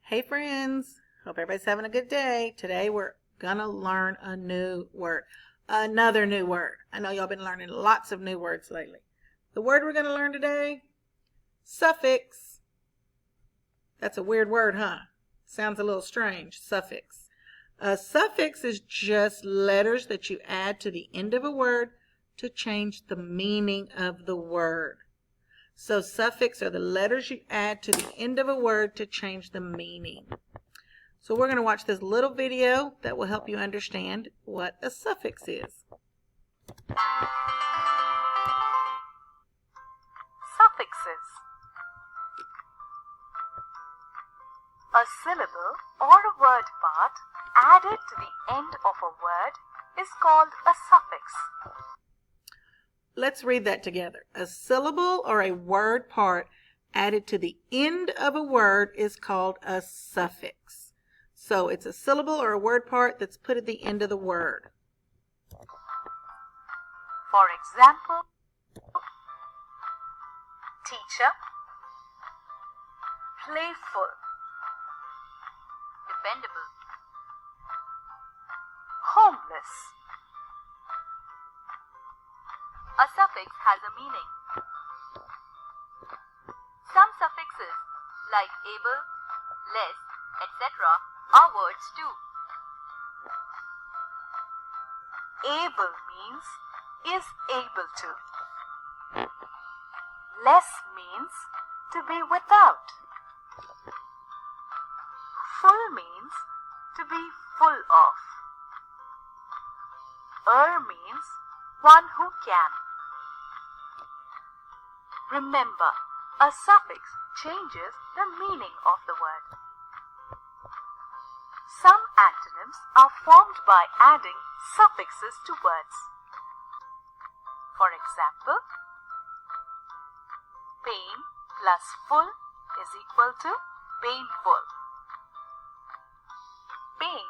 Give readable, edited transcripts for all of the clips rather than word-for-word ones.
Hey friends, hope everybody's having a good day. Today we're gonna learn a new word, another new word. I know y'all been learning lots of new words lately. The word we're gonna learn today, suffix. That's a weird word, huh? Sounds a little strange, suffix. A suffix is just letters that you add to the end of a word to change the meaning of the word. So suffix are the letters you add to the end of a word to change the meaning. So we're going to watch this little video that will help you understand what a suffix is. Suffixes. A syllable or a word part added to the end of a word is called a suffix. Let's read that together. A syllable or a word part added to the end of a word is called a suffix. So it's a syllable or a word part that's put at the end of the word. For example, teacher, playful, dependable, homeless. A suffix has a meaning. Some suffixes like able, less, etc. are words too. Able means is able to. Less means to be without. Full means to be full of. Means one who can. Remember, a suffix changes the meaning of the word. Some antonyms are formed by adding suffixes to words. For example, pain plus full is equal to painful. Pain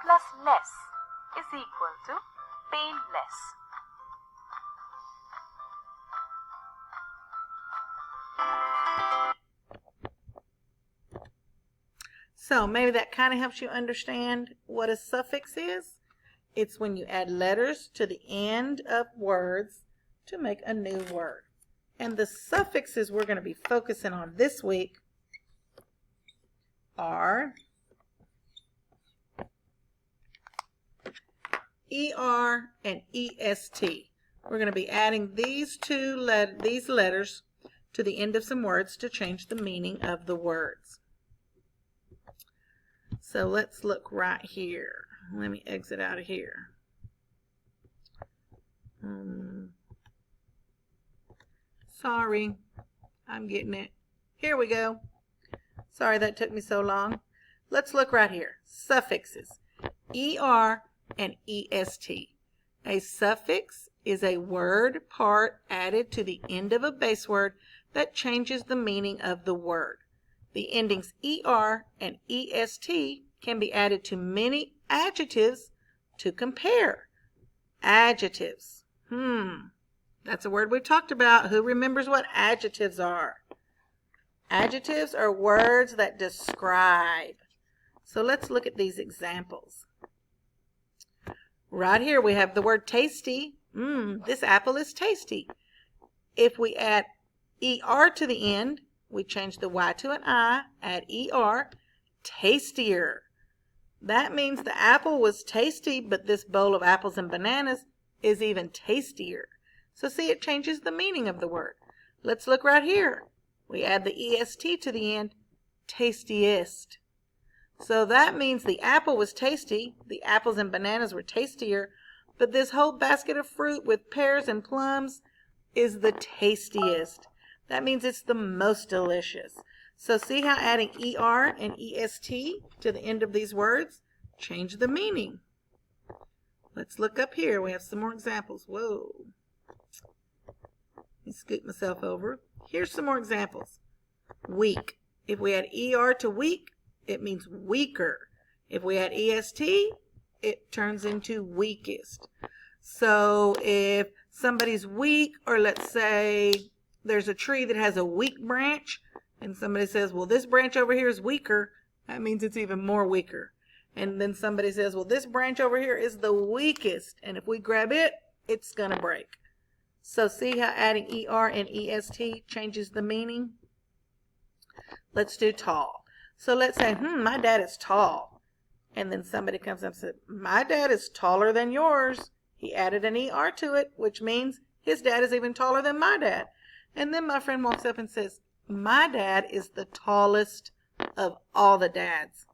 plus less is equal to painless. So maybe that kind of helps you understand what a suffix is. It's when you add letters to the end of words to make a new word. And the suffixes we're going to be focusing on this week are ER and EST. We're going to be adding these letters to the end of some words to change the meaning of the words. So let's look right here. Let me exit out of here. Sorry, I'm getting it. Here we go. Sorry that took me so long. Let's look right here. Suffixes. ER and EST. A suffix is a word part added to the end of a base word that changes the meaning of the word. The endings ER and EST can be added to many adjectives to compare. Adjectives. That's a word we've talked about. Who remembers what adjectives are? Adjectives are words that describe. So let's look at these examples. Right here we have the word tasty. This apple is tasty. If we add ER to the end, we change the Y to an I, add ER, tastier. That means the apple was tasty, but this bowl of apples and bananas is even tastier. So see, it changes the meaning of the word. Let's look right here. We add the EST to the end, tastiest. So that means the apple was tasty, the apples and bananas were tastier, but this whole basket of fruit with pears and plums is the tastiest. That means it's the most delicious. So see how adding ER and EST to the end of these words change the meaning. Let's look up here. We have some more examples. Whoa. Let me scoot myself over. Here's some more examples. Weak. If we add ER to weak, it means weaker. If we add EST, it turns into weakest. So if somebody's weak, or let's say there's a tree that has a weak branch, and somebody says, well, this branch over here is weaker, That means it's even more weaker. And then somebody says, well, this branch over here is the weakest. And if we grab it, it's going to break. So see how adding ER and EST changes the meaning? Let's do tall. So let's say, my dad is tall. And then somebody comes up and says, my dad is taller than yours. He added an ER to it, which means his dad is even taller than my dad. And then my friend walks up and says, my dad is the tallest of all the dads.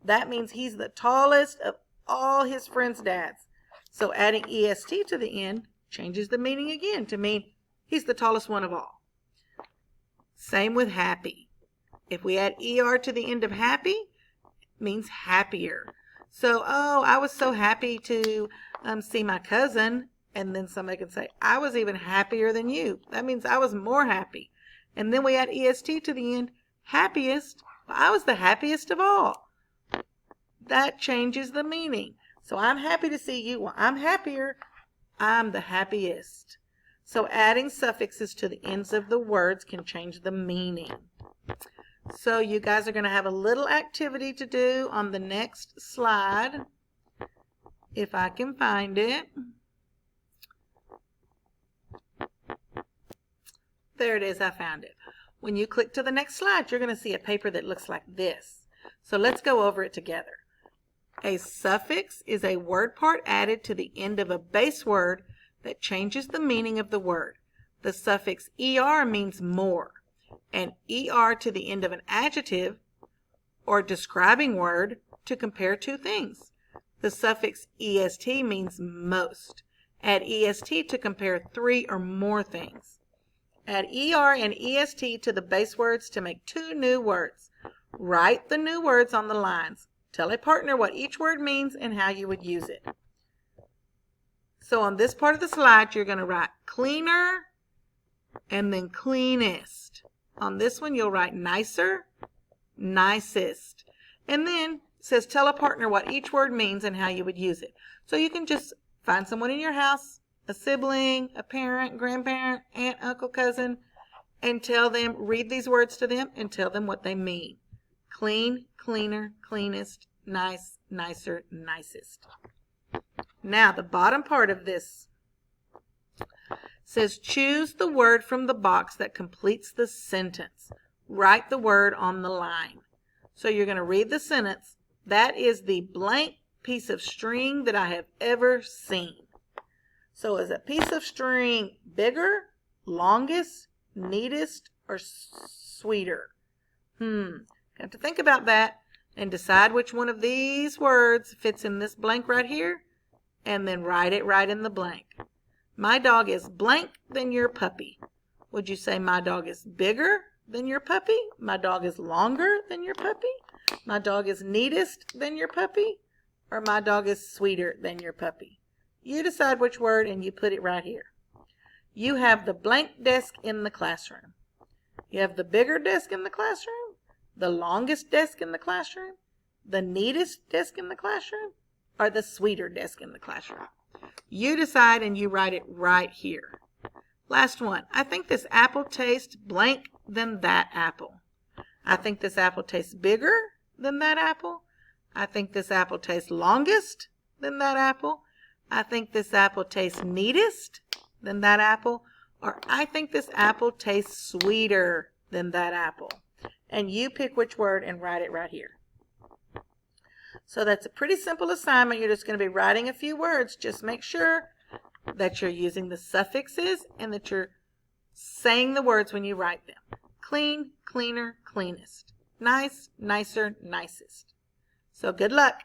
That means he's the tallest of all his friends' dads. So adding EST to the end changes the meaning again to mean he's the tallest one of all. Same with happy. If we add ER to the end of happy, it means happier. So, I was so happy to see my cousin. And then somebody can say, I was even happier than you. That means I was more happy. And then we add EST to the end, happiest. Well, I was the happiest of all. That changes the meaning. So I'm happy to see you. Well, I'm happier. I'm the happiest. So adding suffixes to the ends of the words can change the meaning. So you guys are going to have a little activity to do on the next slide, if I can find it. There it is, I found it. When you click to the next slide, you're going to see a paper that looks like this. So let's go over it together. A suffix is a word part added to the end of a base word that changes the meaning of the word. The suffix ER means more, and ER to the end of an adjective or describing word to compare two things. The suffix EST means most. Add EST to compare three or more things. Add ER and EST to the base words to make two new words. Write the new words on the lines. Tell a partner what each word means and how you would use it. So on this part of the slide, you're going to write cleaner and then cleanest. On this one, you'll write nicer, nicest. And then it says tell a partner what each word means and how you would use it. So you can just find someone in your house, a sibling, a parent, grandparent, aunt, uncle, cousin, and tell them, read these words to them and tell them what they mean. Clean, cleaner, cleanest, nice, nicer, nicest. Now the bottom part of this says choose the word from the box that completes the sentence. Write the word on the line. So you're going to read the sentence. That is the blank piece of string that I have ever seen. So is a piece of string bigger, longest, neatest, or sweeter? Have to think about that and decide which one of these words fits in this blank right here, and then write it right in the blank. My dog is blank than your puppy. Would you say my dog is bigger than your puppy? My dog is longer than your puppy? My dog is neatest than your puppy? Or my dog is sweeter than your puppy? You decide which word and you put it right here. You have the blank desk in the classroom. You have the bigger desk in the classroom, the longest desk in the classroom, the neatest desk in the classroom, or the sweeter desk in the classroom. You decide and you write it right here. Last one. I think this apple tastes blank than that apple. I think this apple tastes bigger than that apple. I think this apple tastes longest than that apple. I think this apple tastes neatest than that apple. Or I think this apple tastes sweeter than that apple. And you pick which word and write it right here. So that's a pretty simple assignment. You're just going to be writing a few words. Just make sure that you're using the suffixes and that you're saying the words when you write them. Clean, cleaner, cleanest. Nice, nicer, nicest. So good luck.